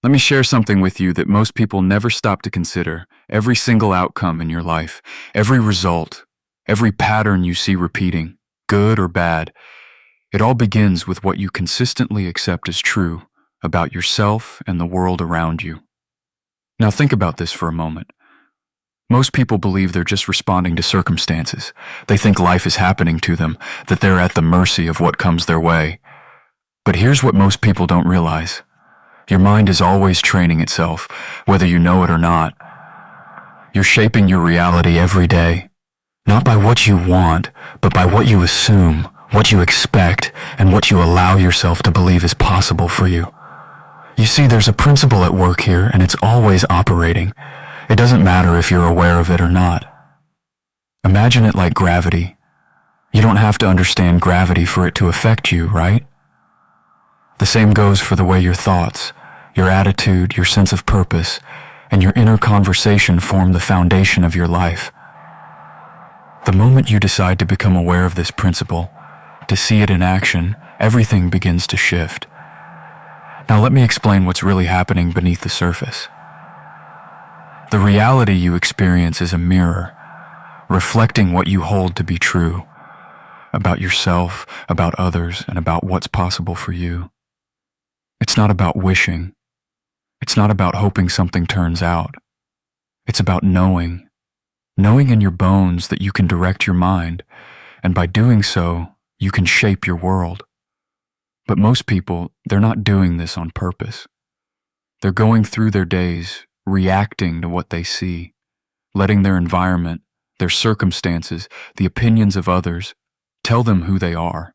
Let me share something with you that most people never stop to consider. Every single outcome in your life, every result, every pattern you see repeating, good or bad, it all begins with what you consistently accept as true about yourself and the world around you. Now think about this for a moment. Most people believe they're just responding to circumstances. They think life is happening to them, that they're at the mercy of what comes their way. But here's what most people don't realize. Your mind is always training itself, whether you know it or not. You're shaping your reality every day, not by what you want, but by what you assume, what you expect, and what you allow yourself to believe is possible for you. You see, there's a principle at work here, and it's always operating. It doesn't matter if you're aware of it or not. Imagine it like gravity. You don't have to understand gravity for it to affect you, right? The same goes for the way your thoughts, your attitude, your sense of purpose, and your inner conversation form the foundation of your life. The moment you decide to become aware of this principle, to see it in action, everything begins to shift. Now let me explain what's really happening beneath the surface. The reality you experience is a mirror, reflecting what you hold to be true about yourself, about others, and about what's possible for you. It's not about wishing. It's not about hoping something turns out. It's about knowing in your bones that you can direct your mind, and by doing so, you can shape your world. But most people, they're not doing this on purpose. They're going through their days, reacting to what they see, letting their environment, their circumstances, the opinions of others, tell them who they are.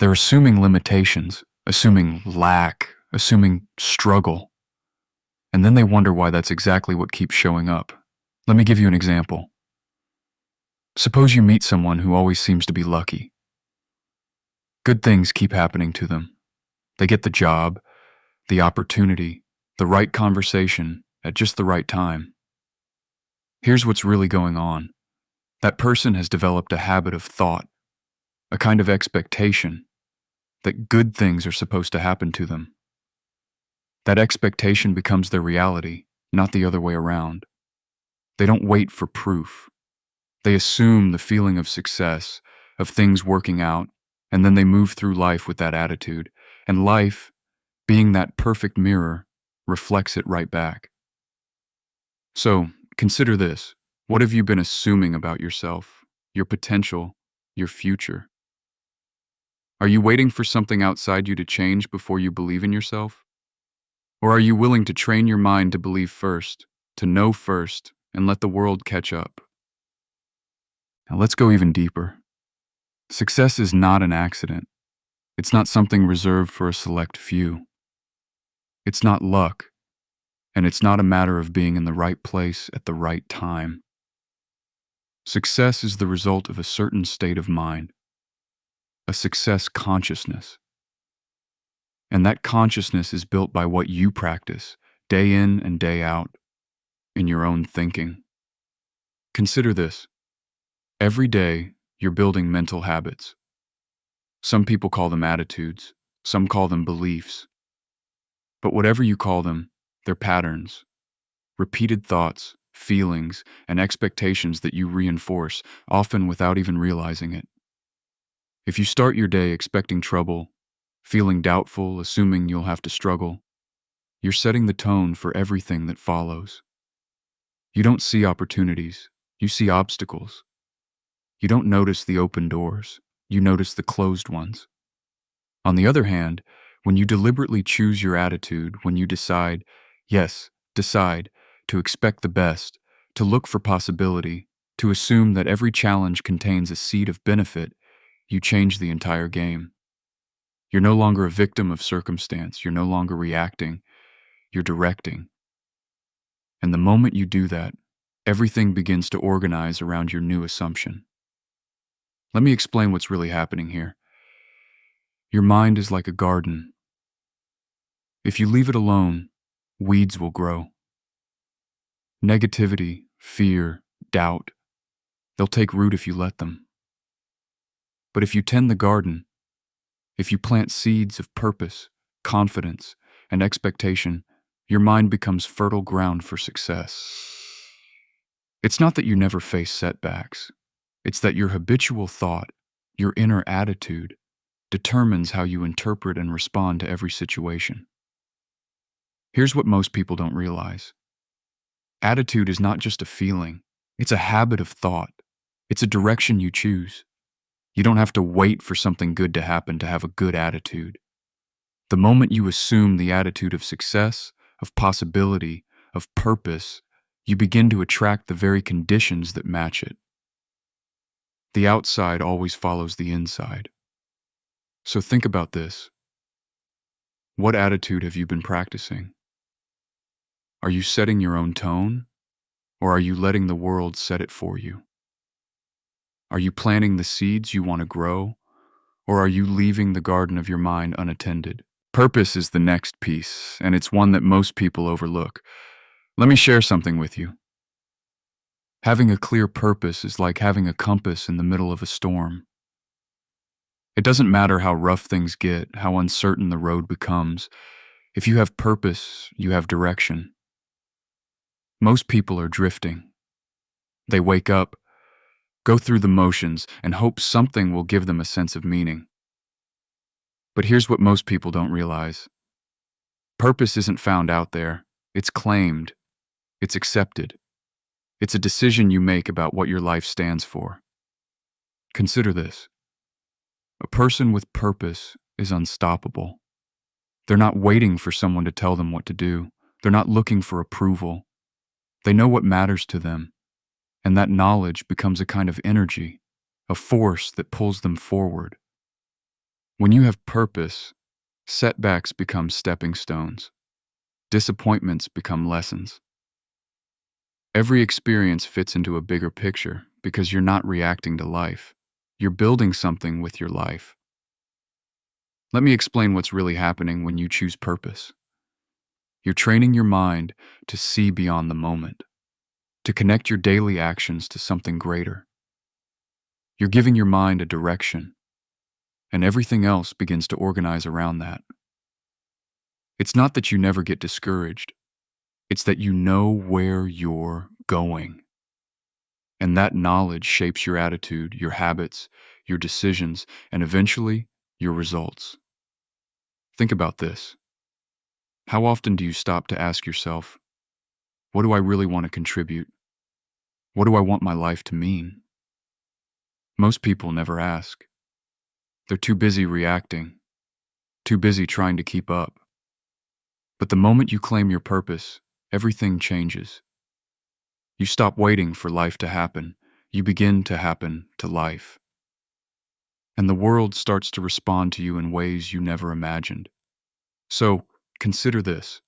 They're assuming limitations, assuming lack, assuming struggle. And then they wonder why that's exactly what keeps showing up. Let me give you an example. Suppose you meet someone who always seems to be lucky. Good things keep happening to them. They get the job, the opportunity, the right conversation at just the right time. Here's what's really going on. That person has developed a habit of thought, a kind of expectation that good things are supposed to happen to them. That expectation becomes their reality, not the other way around. They don't wait for proof. They assume the feeling of success, of things working out, and then they move through life with that attitude. And life, being that perfect mirror, reflects it right back. So, consider this. What have you been assuming about yourself, your potential, your future? Are you waiting for something outside you to change before you believe in yourself? Or are you willing to train your mind to believe first, to know first, and let the world catch up? Now let's go even deeper. Success is not an accident. It's not something reserved for a select few. It's not luck, and it's not a matter of being in the right place at the right time. Success is the result of a certain state of mind, a success consciousness. And that consciousness is built by what you practice, day in and day out, in your own thinking. Consider this. Every day, you're building mental habits. Some people call them attitudes, some call them beliefs. But whatever you call them, they're patterns, repeated thoughts, feelings, and expectations that you reinforce, often without even realizing it. If you start your day expecting trouble, feeling doubtful, assuming you'll have to struggle, you're setting the tone for everything that follows. You don't see opportunities, you see obstacles. You don't notice the open doors, you notice the closed ones. On the other hand, when you deliberately choose your attitude, when you decide to expect the best, to look for possibility, to assume that every challenge contains a seed of benefit, you change the entire game. You're no longer a victim of circumstance, you're no longer reacting, you're directing. And the moment you do that, everything begins to organize around your new assumption. Let me explain what's really happening here. Your mind is like a garden. If you leave it alone, weeds will grow. Negativity, fear, doubt, they'll take root if you let them. But if you tend the garden, if you plant seeds of purpose, confidence, and expectation, your mind becomes fertile ground for success. It's not that you never face setbacks. It's that your habitual thought, your inner attitude, determines how you interpret and respond to every situation. Here's what most people don't realize. Attitude is not just a feeling, it's a habit of thought. It's a direction you choose. You don't have to wait for something good to happen to have a good attitude. The moment you assume the attitude of success, of possibility, of purpose, you begin to attract the very conditions that match it. The outside always follows the inside. So think about this. What attitude have you been practicing? Are you setting your own tone, or are you letting the world set it for you? Are you planting the seeds you want to grow, or are you leaving the garden of your mind unattended? Purpose is the next piece, and it's one that most people overlook. Let me share something with you. Having a clear purpose is like having a compass in the middle of a storm. It doesn't matter how rough things get, how uncertain the road becomes. If you have purpose, you have direction. Most people are drifting. They wake up, go through the motions, and hope something will give them a sense of meaning. But here's what most people don't realize. Purpose isn't found out there. It's claimed. It's accepted. It's a decision you make about what your life stands for. Consider this. A person with purpose is unstoppable. They're not waiting for someone to tell them what to do. They're not looking for approval. They know what matters to them, and that knowledge becomes a kind of energy, a force that pulls them forward. When you have purpose, setbacks become stepping stones. Disappointments become lessons. Every experience fits into a bigger picture because you're not reacting to life. You're building something with your life. Let me explain what's really happening when you choose purpose. You're training your mind to see beyond the moment, to connect your daily actions to something greater. You're giving your mind a direction, and everything else begins to organize around that. It's not that you never get discouraged. It's that you know where you're going. And that knowledge shapes your attitude, your habits, your decisions, and eventually, your results. Think about this. How often do you stop to ask yourself, what do I really want to contribute? What do I want my life to mean? Most people never ask. They're too busy reacting, too busy trying to keep up. But the moment you claim your purpose, everything changes. You stop waiting for life to happen. You begin to happen to life. And the world starts to respond to you in ways you never imagined. So, consider this.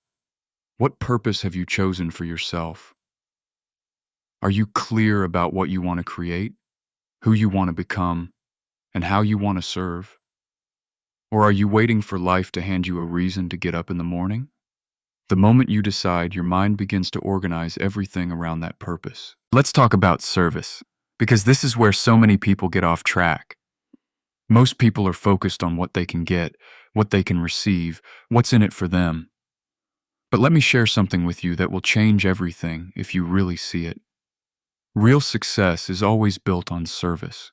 What purpose have you chosen for yourself? Are you clear about what you want to create, who you want to become, and how you want to serve? Or are you waiting for life to hand you a reason to get up in the morning? The moment you decide, your mind begins to organize everything around that purpose. Let's talk about service, because this is where so many people get off track. Most people are focused on what they can get, what they can receive, what's in it for them. But let me share something with you that will change everything if you really see it. Real success is always built on service.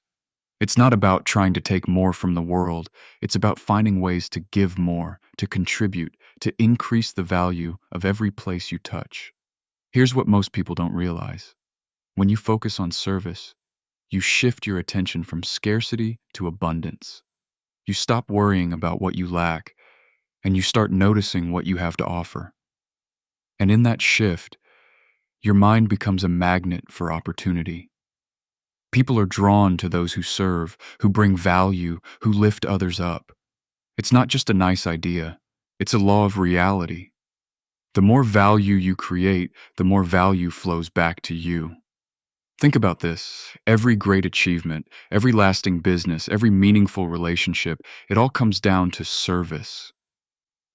It's not about trying to take more from the world. It's about finding ways to give more, to contribute, to increase the value of every place you touch. Here's what most people don't realize. When you focus on service, you shift your attention from scarcity to abundance. You stop worrying about what you lack, and you start noticing what you have to offer. And in that shift, your mind becomes a magnet for opportunity. People are drawn to those who serve, who bring value, who lift others up. It's not just a nice idea. It's a law of reality. The more value you create, the more value flows back to you. Think about this. Every great achievement, every lasting business, every meaningful relationship, it all comes down to service.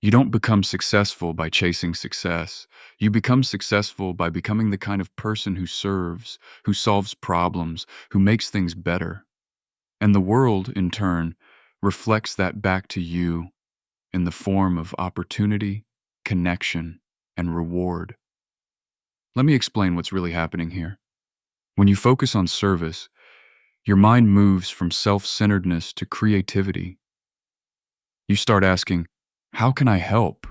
You don't become successful by chasing success. You become successful by becoming the kind of person who serves, who solves problems, who makes things better. And the world, in turn, reflects that back to you in the form of opportunity, connection, and reward. Let me explain what's really happening here. When you focus on service, your mind moves from self-centeredness to creativity. You start asking, how can I help?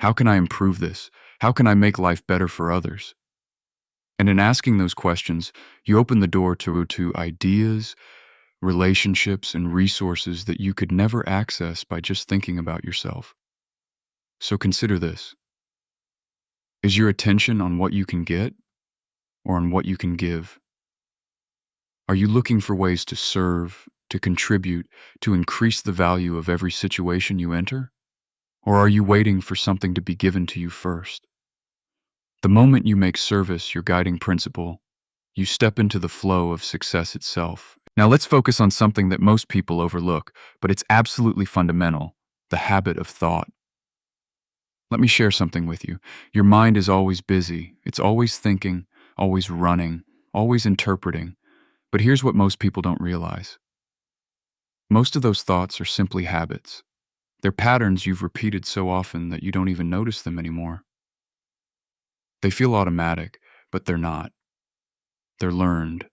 How can I improve this? How can I make life better for others? And in asking those questions, you open the door to ideas, relationships, and resources that you could never access by just thinking about yourself. So consider this. Is your attention on what you can get or on what you can give? Are you looking for ways to serve, to contribute, to increase the value of every situation you enter? Or are you waiting for something to be given to you first? The moment you make service your guiding principle, you step into the flow of success itself. Now let's focus on something that most people overlook, but it's absolutely fundamental: the habit of thought. Let me share something with you. Your mind is always busy. It's always thinking, always running, always interpreting. But here's what most people don't realize. Most of those thoughts are simply habits. They're patterns you've repeated so often that you don't even notice them anymore. They feel automatic, but they're not. They're learned.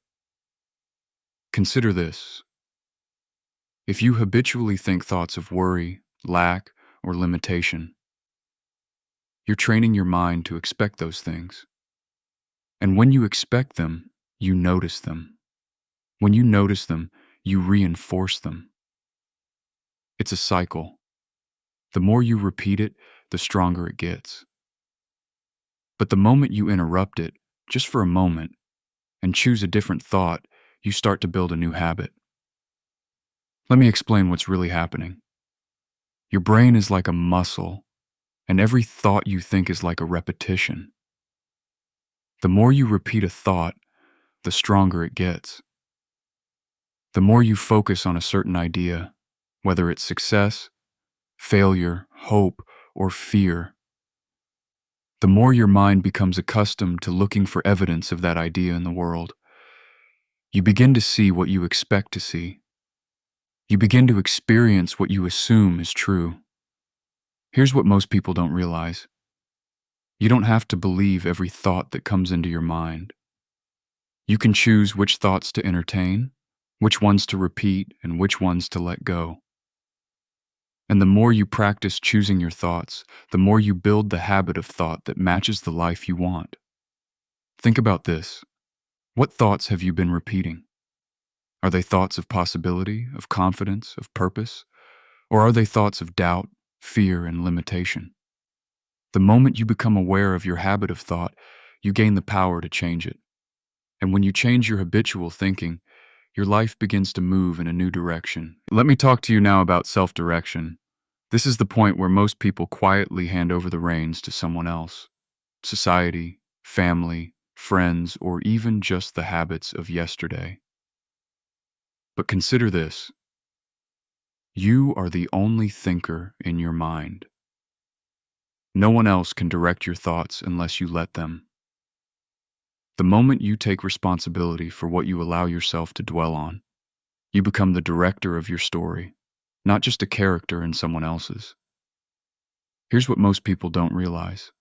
Consider this. If you habitually think thoughts of worry, lack, or limitation, you're training your mind to expect those things. And when you expect them, you notice them. When you notice them, you reinforce them. It's a cycle. The more you repeat it, the stronger it gets. But the moment you interrupt it, just for a moment, and choose a different thought, you start to build a new habit. Let me explain what's really happening. Your brain is like a muscle, and every thought you think is like a repetition. The more you repeat a thought, the stronger it gets. The more you focus on a certain idea, whether it's success, failure, hope, or fear, the more your mind becomes accustomed to looking for evidence of that idea in the world. You begin to see what you expect to see. You begin to experience what you assume is true. Here's what most people don't realize. You don't have to believe every thought that comes into your mind. You can choose which thoughts to entertain, which ones to repeat, and which ones to let go. And the more you practice choosing your thoughts, the more you build the habit of thought that matches the life you want. Think about this. What thoughts have you been repeating? Are they thoughts of possibility, of confidence, of purpose? Or are they thoughts of doubt, fear, and limitation? The moment you become aware of your habit of thought, you gain the power to change it. And when you change your habitual thinking, your life begins to move in a new direction. Let me talk to you now about self-direction. This is the point where most people quietly hand over the reins to someone else. Society, family, friends, or even just the habits of yesterday. But consider this. You are the only thinker in your mind. No one else can direct your thoughts unless you let them. The moment you take responsibility for what you allow yourself to dwell on, you become the director of your story, not just a character in someone else's. Here's what most people don't realize.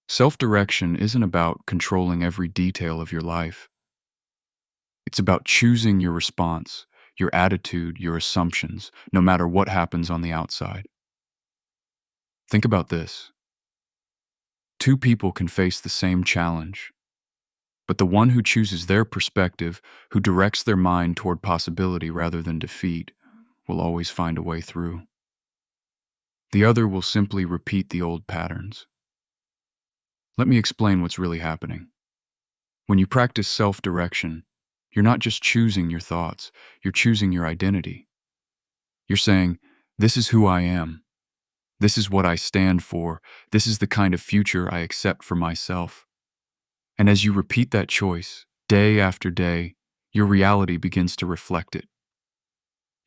Self-direction isn't about controlling every detail of your life. It's about choosing your response, your attitude, your assumptions, no matter what happens on the outside. Think about this. Two people can face the same challenge, but the one who chooses their perspective, who directs their mind toward possibility rather than defeat, will always find a way through. The other will simply repeat the old patterns. Let me explain what's really happening. When you practice self-direction, you're not just choosing your thoughts, you're choosing your identity. You're saying, this is who I am. This is what I stand for. This is the kind of future I accept for myself. And as you repeat that choice, day after day, your reality begins to reflect it.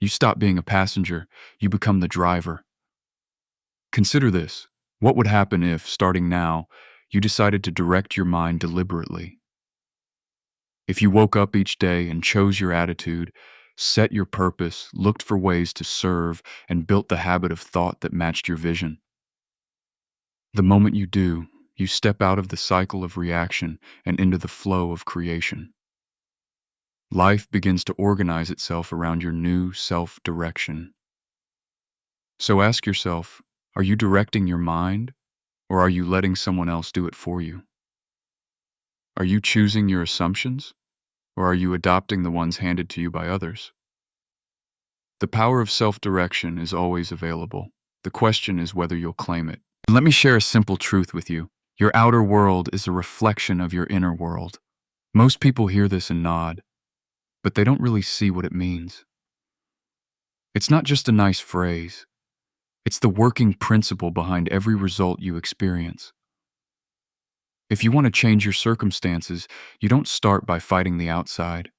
You stop being a passenger, you become the driver. Consider this. What would happen if, starting now, you decided to direct your mind deliberately? If you woke up each day and chose your attitude, set your purpose, looked for ways to serve, and built the habit of thought that matched your vision. The moment you do, you step out of the cycle of reaction and into the flow of creation. Life begins to organize itself around your new self-direction. So ask yourself, are you directing your mind, or are you letting someone else do it for you? Are you choosing your assumptions, or are you adopting the ones handed to you by others? The power of self-direction is always available. The question is whether you'll claim it. Let me share a simple truth with you. Your outer world is a reflection of your inner world. Most people hear this and nod, but they don't really see what it means. It's not just a nice phrase. It's the working principle behind every result you experience. If you want to change your circumstances, you don't start by fighting the outside.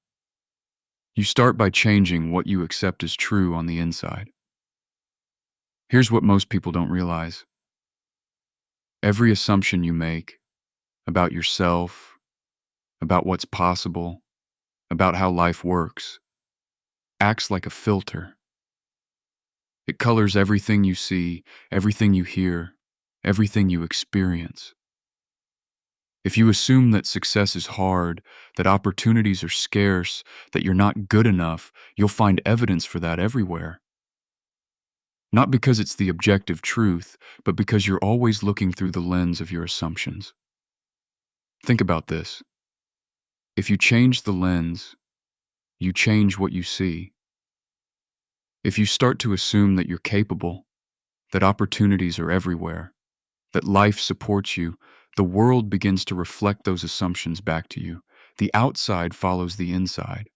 You start by changing what you accept as true on the inside. Here's what most people don't realize. Every assumption you make about yourself, about what's possible, about how life works, acts like a filter. It colors everything you see, everything you hear, everything you experience. If you assume that success is hard, that opportunities are scarce, that you're not good enough, you'll find evidence for that everywhere. Not because it's the objective truth, but because you're always looking through the lens of your assumptions. Think about this. If you change the lens, you change what you see. If you start to assume that you're capable, that opportunities are everywhere, that life supports you, the world begins to reflect those assumptions back to you. The outside follows the inside.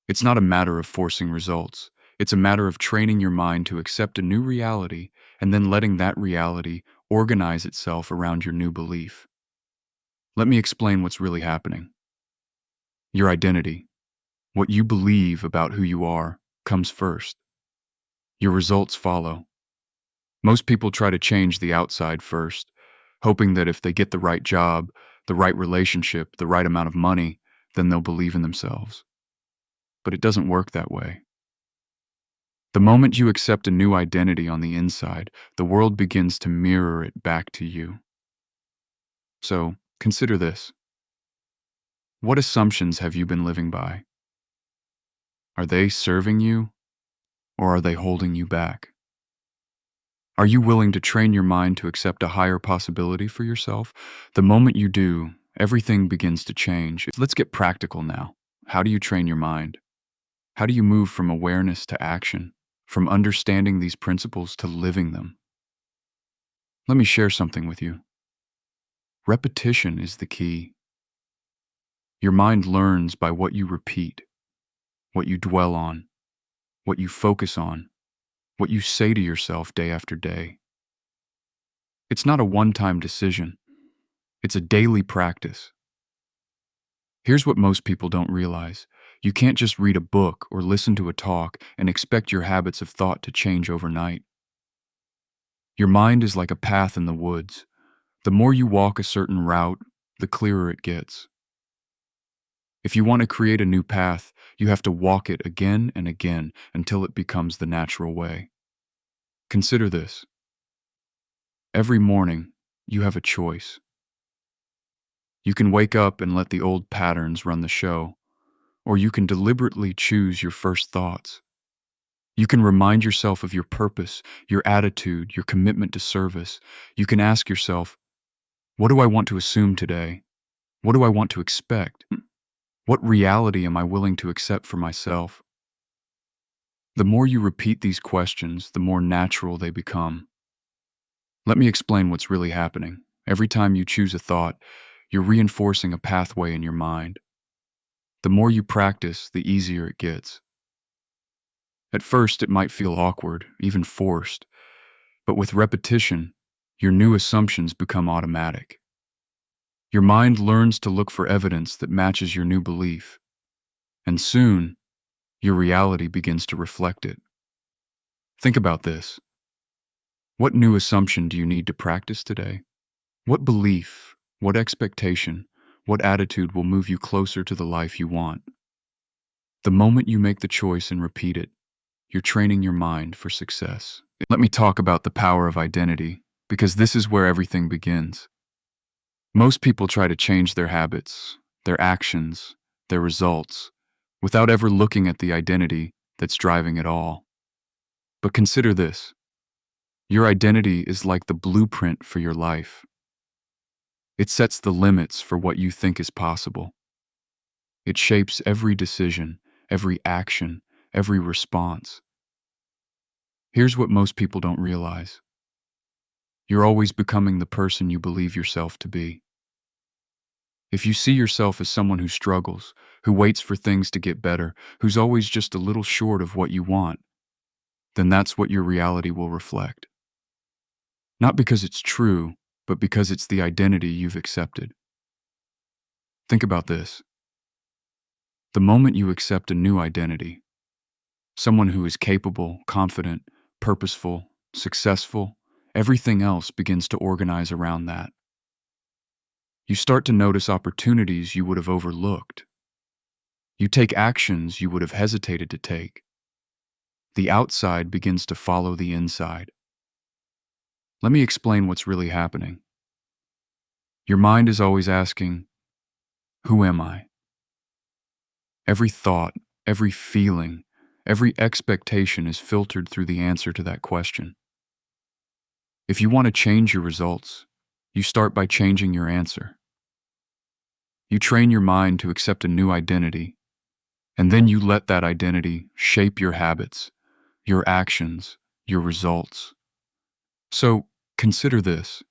It's not a matter of forcing results. It's a matter of training your mind to accept a new reality and then letting that reality organize itself around your new belief. Let me explain what's really happening. Your identity, what you believe about who you are, comes first. Your results follow. Most people try to change the outside first, hoping that if they get the right job, the right relationship, the right amount of money, then they'll believe in themselves. But it doesn't work that way. The moment you accept a new identity on the inside, the world begins to mirror it back to you. So, consider this. What assumptions have you been living by? Are they serving you, or are they holding you back? Are you willing to train your mind to accept a higher possibility for yourself? The moment you do, everything begins to change. Let's get practical now. How do you train your mind? How do you move from awareness to action, from understanding these principles to living them? Let me share something with you. Repetition is the key. Your mind learns by what you repeat, what you dwell on, what you focus on, what you say to yourself day after day. It's not a one-time decision. It's a daily practice. Here's what most people don't realize. You can't just read a book or listen to a talk and expect your habits of thought to change overnight. Your mind is like a path in the woods. The more you walk a certain route, the clearer it gets. If you want to create a new path, you have to walk it again and again until it becomes the natural way. Consider this. Every morning, you have a choice. You can wake up and let the old patterns run the show, or you can deliberately choose your first thoughts. You can remind yourself of your purpose, your attitude, your commitment to service. You can ask yourself, what do I want to assume today? What do I want to expect? What reality am I willing to accept for myself? The more you repeat these questions, the more natural they become. Let me explain what's really happening. Every time you choose a thought, you're reinforcing a pathway in your mind. The more you practice, the easier it gets. At first, it might feel awkward, even forced, but with repetition, your new assumptions become automatic. Your mind learns to look for evidence that matches your new belief, and soon, your reality begins to reflect it. Think about this. What new assumption do you need to practice today? What belief, what expectation, what attitude will move you closer to the life you want? The moment you make the choice and repeat it, you're training your mind for success. Let me talk about the power of identity. because this is where everything begins. Most people try to change their habits, their actions, their results, without ever looking at the identity that's driving it all. But consider this: your identity is like the blueprint for your life. It sets the limits for what you think is possible. It shapes every decision, every action, every response. Here's what most people don't realize: you're always becoming the person you believe yourself to be. If you see yourself as someone who struggles, who waits for things to get better, who's always just a little short of what you want, then that's what your reality will reflect. Not because it's true, but because it's the identity you've accepted. Think about this. The moment you accept a new identity, someone who is capable, confident, purposeful, successful, everything else begins to organize around that. You start to notice opportunities you would have overlooked. You take actions you would have hesitated to take. The outside begins to follow the inside. Let me explain what's really happening. Your mind is always asking, who am I? Every thought, every feeling, every expectation is filtered through the answer to that question. If you want to change your results, you start by changing your answer. You train your mind to accept a new identity, and then you let that identity shape your habits, your actions, your results. So, consider this.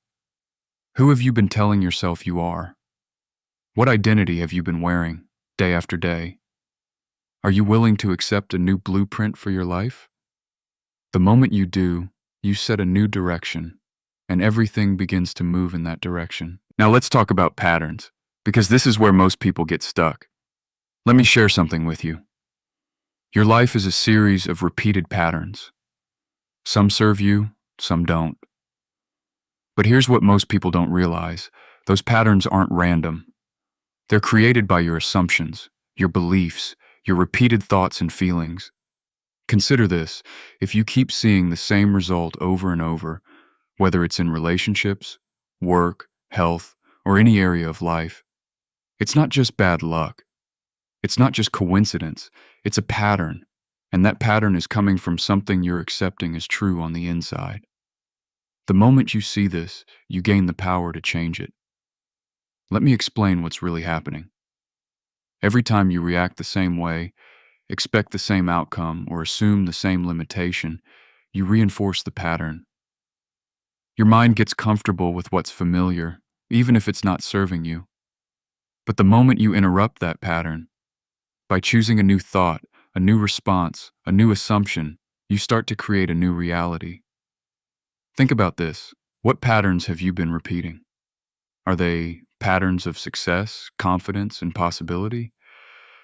Who have you been telling yourself you are? What identity have you been wearing, day after day? Are you willing to accept a new blueprint for your life? The moment you do, you set a new direction, and everything begins to move in that direction. Now let's talk about patterns, because this is where most people get stuck. Let me share something with you. Your life is a series of repeated patterns. Some serve you, some don't. But here's what most people don't realize. Those patterns aren't random. They're created by your assumptions, your beliefs, your repeated thoughts and feelings. Consider this: if you keep seeing the same result over and over, whether it's in relationships, work, health, or any area of life, it's not just bad luck. It's not just coincidence. It's a pattern, and that pattern is coming from something you're accepting as true on the inside. The moment you see this, you gain the power to change it. Let me explain what's really happening. Every time you react the same way, expect the same outcome, or assume the same limitation, you reinforce the pattern. Your mind gets comfortable with what's familiar, even if it's not serving you. But the moment you interrupt that pattern, by choosing a new thought, a new response, a new assumption, you start to create a new reality. Think about this. What patterns have you been repeating? Are they patterns of success, confidence, and possibility?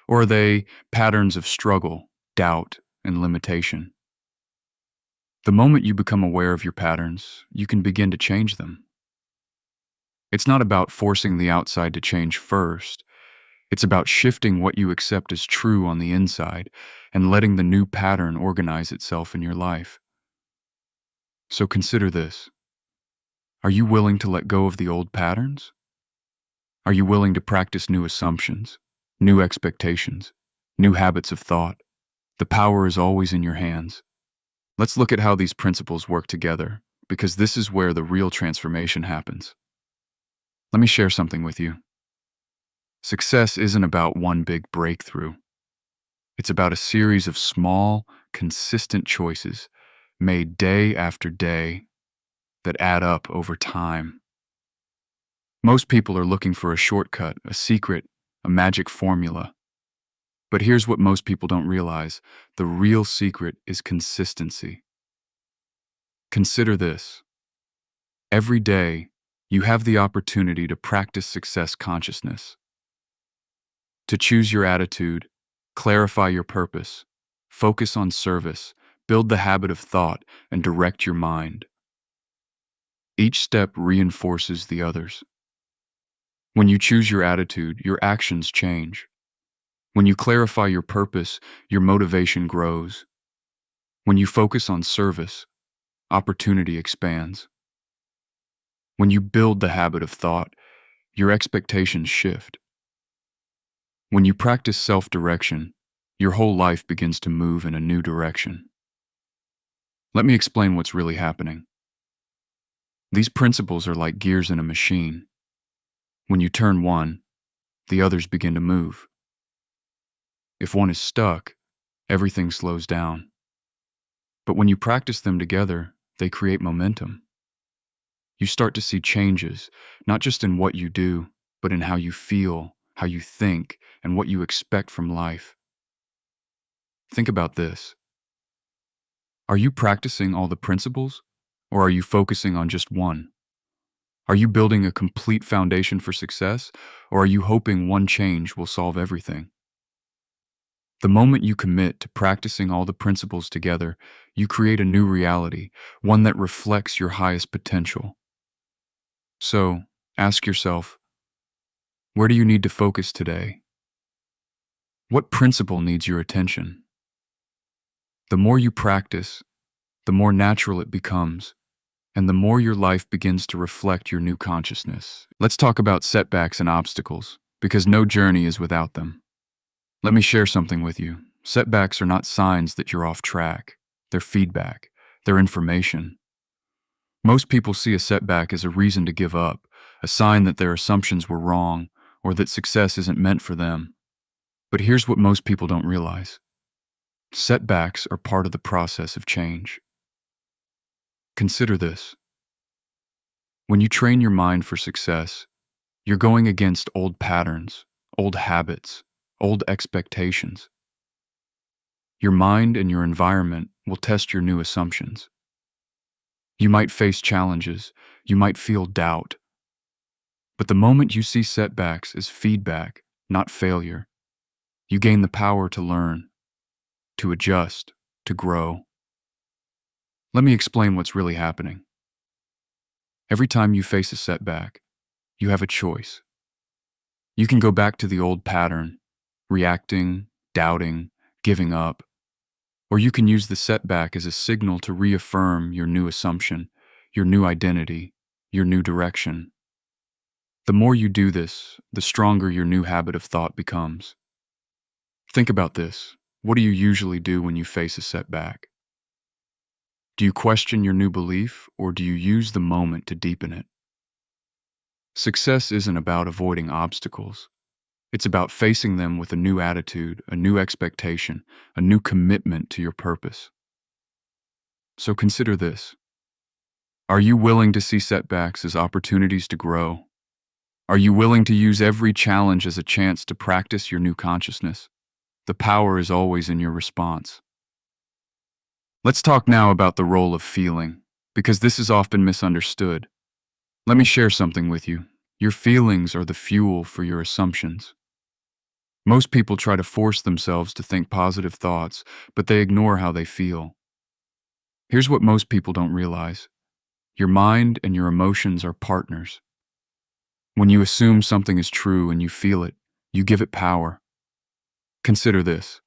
Or are they patterns of struggle, doubt, and limitation? The moment you become aware of your patterns, you can begin to change them. It's not about forcing the outside to change first. It's about shifting what you accept as true on the inside and letting the new pattern organize itself in your life. So consider this. Are you willing to let go of the old patterns? Are you willing to practice new assumptions, new expectations, new habits of thought? The power is always in your hands. Let's look at how these principles work together, because this is where the real transformation happens. Let me share something with you. Success isn't about one big breakthrough. It's about a series of small, consistent choices made day after day that add up over time. Most people are looking for a shortcut, a secret, a magic formula. But here's what most people don't realize. The real secret is consistency. Consider this. Every day, you have the opportunity to practice success consciousness, to choose your attitude, clarify your purpose, focus on service, build the habit of thought, and direct your mind. Each step reinforces the others. When you choose your attitude, your actions change. When you clarify your purpose, your motivation grows. When you focus on service, opportunity expands. When you build the habit of thought, your expectations shift. When you practice self-direction, your whole life begins to move in a new direction. Let me explain what's really happening. These principles are like gears in a machine. When you turn one, the others begin to move. If one is stuck, everything slows down. But when you practice them together, they create momentum. You start to see changes, not just in what you do, but in how you feel, how you think, and what you expect from life. Think about this. Are you practicing all the principles, or are you focusing on just one? Are you building a complete foundation for success, or are you hoping one change will solve everything? The moment you commit to practicing all the principles together, you create a new reality, one that reflects your highest potential. So, ask yourself, where do you need to focus today? What principle needs your attention? The more you practice, the more natural it becomes, and the more your life begins to reflect your new consciousness. Let's talk about setbacks and obstacles, because no journey is without them. Let me share something with you. Setbacks are not signs that you're off track. They're feedback. They're information. Most people see a setback as a reason to give up, a sign that their assumptions were wrong, or that success isn't meant for them. But here's what most people don't realize. Setbacks are part of the process of change. Consider this. When you train your mind for success, you're going against old patterns, old habits, old expectations. Your mind and your environment will test your new assumptions. You might face challenges, you might feel doubt. But the moment you see setbacks as feedback, not failure, you gain the power to learn, to adjust, to grow. Let me explain what's really happening. Every time you face a setback, you have a choice. You can go back to the old pattern, reacting, doubting, giving up, or you can use the setback as a signal to reaffirm your new assumption, your new identity, your new direction. The more you do this, the stronger your new habit of thought becomes. Think about this. What do you usually do when you face a setback? Do you question your new belief, or do you use the moment to deepen it? Success isn't about avoiding obstacles. It's about facing them with a new attitude, a new expectation, a new commitment to your purpose. So consider this. Are you willing to see setbacks as opportunities to grow? Are you willing to use every challenge as a chance to practice your new consciousness? The power is always in your response. Let's talk now about the role of feeling, because this is often misunderstood. Let me share something with you. Your feelings are the fuel for your assumptions. Most people try to force themselves to think positive thoughts, but they ignore how they feel. Here's what most people don't realize. Your mind and your emotions are partners. When you assume something is true and you feel it, you give it power. Consider this.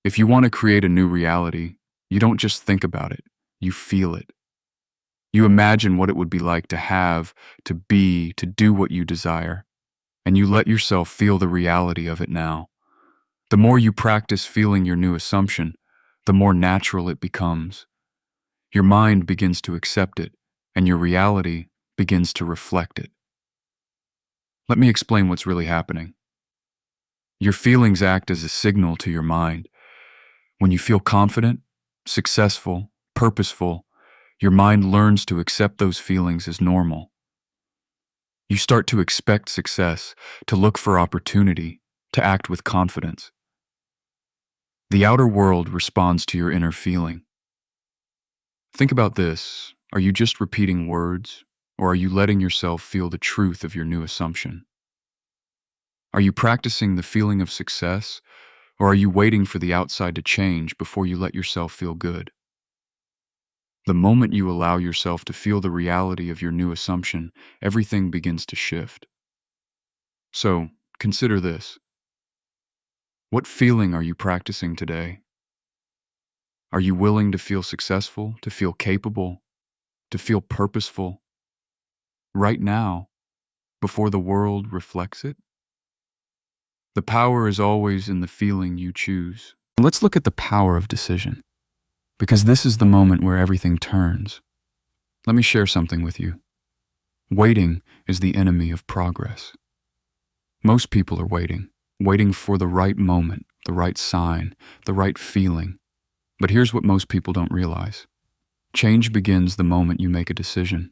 If you want to create a new reality, you don't just think about it, you feel it. You imagine what it would be like to have, to be, to do what you desire, and you let yourself feel the reality of it now. The more you practice feeling your new assumption, the more natural it becomes. Your mind begins to accept it, and your reality begins to reflect it. Let me explain what's really happening. Your feelings act as a signal to your mind. When you feel confident, successful, purposeful, your mind learns to accept those feelings as normal. You start to expect success, to look for opportunity, to act with confidence. The outer world responds to your inner feeling. Think about this. Are you just repeating words, or are you letting yourself feel the truth of your new assumption? Are you practicing the feeling of success, or are you waiting for the outside to change before you let yourself feel good? The moment you allow yourself to feel the reality of your new assumption, everything begins to shift. So, consider this. What feeling are you practicing today? Are you willing to feel successful, to feel capable, to feel purposeful? right now, before the world reflects it? The power is always in the feeling you choose. Let's look at the power of decision, because this is the moment where everything turns. Let me share something with you. Waiting is the enemy of progress. Most people are waiting for the right moment, the right sign, the right feeling. But here's what most people don't realize. Change begins the moment you make a decision.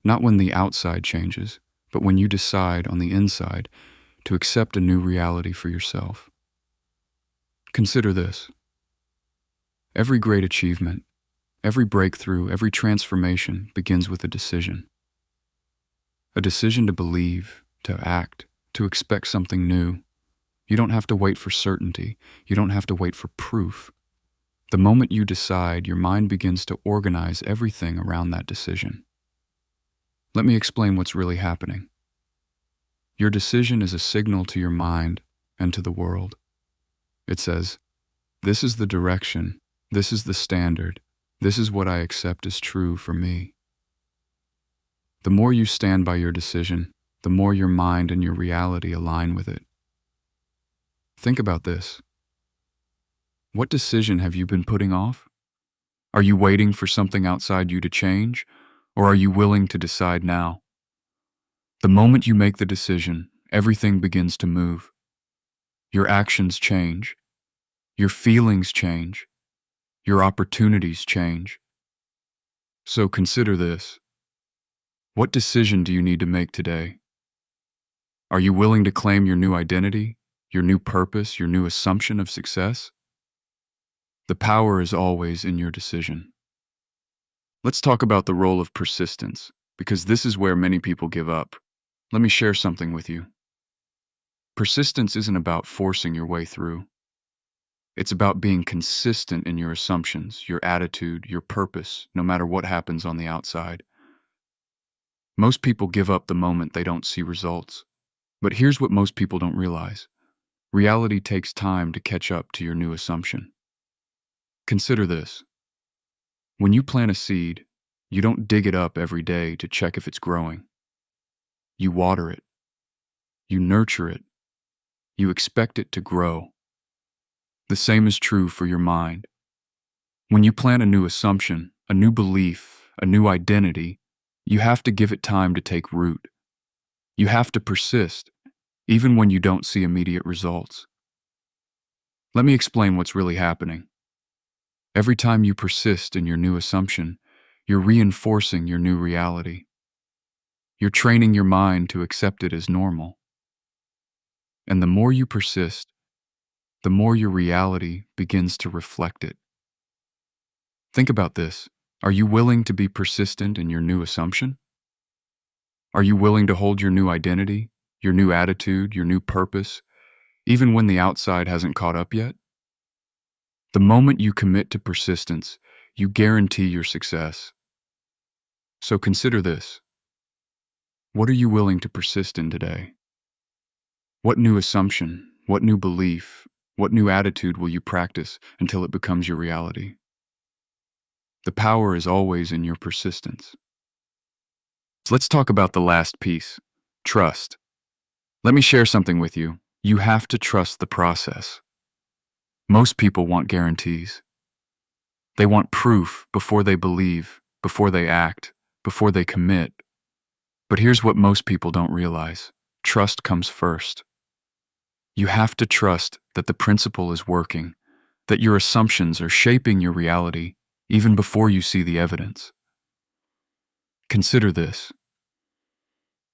Not when the outside changes, but when you decide on the inside to accept a new reality for yourself. Consider this. Every great achievement, every breakthrough, every transformation begins with a decision. A decision to believe, to act, to expect something new. You don't have to wait for certainty. You don't have to wait for proof. The moment you decide, your mind begins to organize everything around that decision. Let me explain what's really happening. Your decision is a signal to your mind and to the world. It says, this is the direction, this is the standard, this is what I accept as true for me. The more you stand by your decision, the more your mind and your reality align with it. Think about this. What decision have you been putting off? Are you waiting for something outside you to change, or are you willing to decide now? The moment you make the decision, everything begins to move. Your actions change. Your feelings change. Your opportunities change. So consider this. What decision do you need to make today? Are you willing to claim your new identity, your new purpose, your new assumption of success? The power is always in your decision. Let's talk about the role of persistence, because this is where many people give up. Let me share something with you. Persistence isn't about forcing your way through. It's about being consistent in your assumptions, your attitude, your purpose, no matter what happens on the outside. Most people give up the moment they don't see results. But here's what most people don't realize. Reality takes time to catch up to your new assumption. Consider this. When you plant a seed, you don't dig it up every day to check if it's growing. You water it. You nurture it. You expect it to grow. The same is true for your mind. When you plant a new assumption, a new belief, a new identity, you have to give it time to take root. You have to persist, even when you don't see immediate results. Let me explain what's really happening. Every time you persist in your new assumption, you're reinforcing your new reality. You're training your mind to accept it as normal. And the more you persist, the more your reality begins to reflect it. Think about this. Are you willing to be persistent in your new assumption? Are you willing to hold your new identity, your new attitude, your new purpose, even when the outside hasn't caught up yet? The moment you commit to persistence, you guarantee your success. So consider this. What are you willing to persist in today? What new assumption, what new belief, what new attitude will you practice until it becomes your reality? The power is always in your persistence. So let's talk about the last piece, trust. Let me share something with you. You have to trust the process. Most people want guarantees. They want proof before they believe, before they act, before they commit. But here's what most people don't realize. Trust comes first. You have to trust that the principle is working, that your assumptions are shaping your reality even before you see the evidence. Consider this.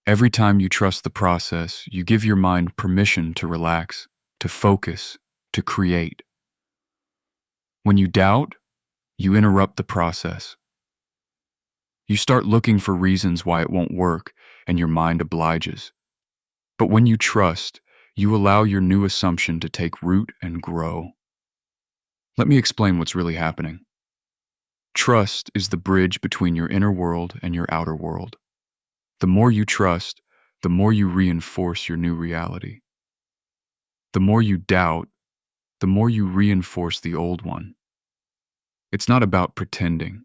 Every time you trust the process, you give your mind permission to relax, to focus, to create. When you doubt, you interrupt the process. You start looking for reasons why it won't work, and your mind obliges. But when you trust, you allow your new assumption to take root and grow. Let me explain what's really happening. Trust is the bridge between your inner world and your outer world. The more you trust, the more you reinforce your new reality. The more you doubt, the more you reinforce the old one. It's not about pretending.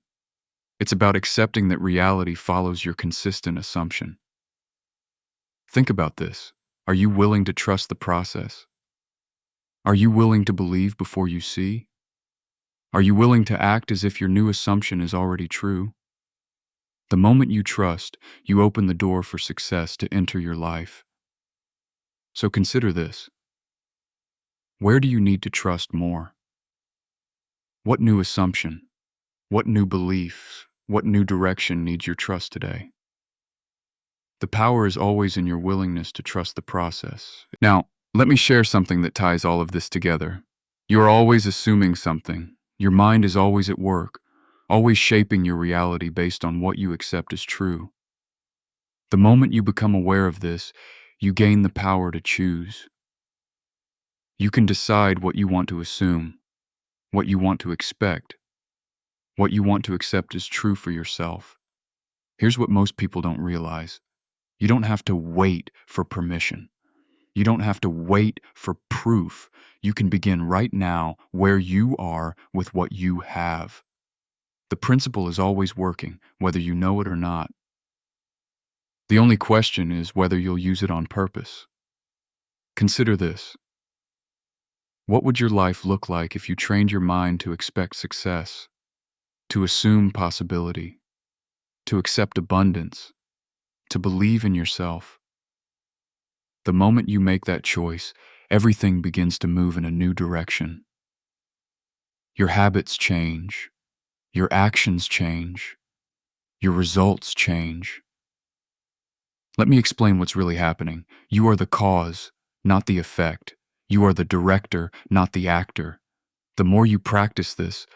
It's about accepting that reality follows your consistent assumption. Think about this. Are you willing to trust the process? Are you willing to believe before you see? Are you willing to act as if your new assumption is already true? The moment you trust, you open the door for success to enter your life. So consider this. Where do you need to trust more? What new assumption? What new belief? What new direction needs your trust today? The power is always in your willingness to trust the process. Now, let me share something that ties all of this together. You are always assuming something. Your mind is always at work, always shaping your reality based on what you accept as true. The moment you become aware of this, you gain the power to choose. You can decide what you want to assume, what you want to expect, what you want to accept as true for yourself. Here's what most people don't realize. You don't have to wait for permission. You don't have to wait for proof. You can begin right now where you are with what you have. The principle is always working, whether you know it or not. The only question is whether you'll use it on purpose. Consider this. What would your life look like if you trained your mind to expect success, to assume possibility, to accept abundance, to believe in yourself? The moment you make that choice, everything begins to move in a new direction. Your habits change, your actions change, your results change. Let me explain what's really happening. You are the cause, not the effect. You are the director, not the actor. The more you practice this,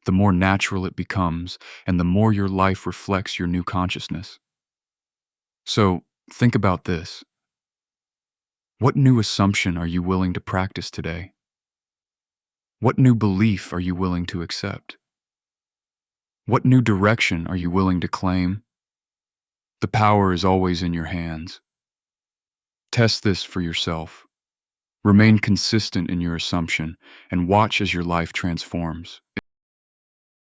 the more natural it becomes, and the more your life reflects your new consciousness. So, think about this. What new assumption are you willing to practice today? What new belief are you willing to accept? What new direction are you willing to claim? The power is always in your hands. Test this for yourself. Remain consistent in your assumption and watch as your life transforms.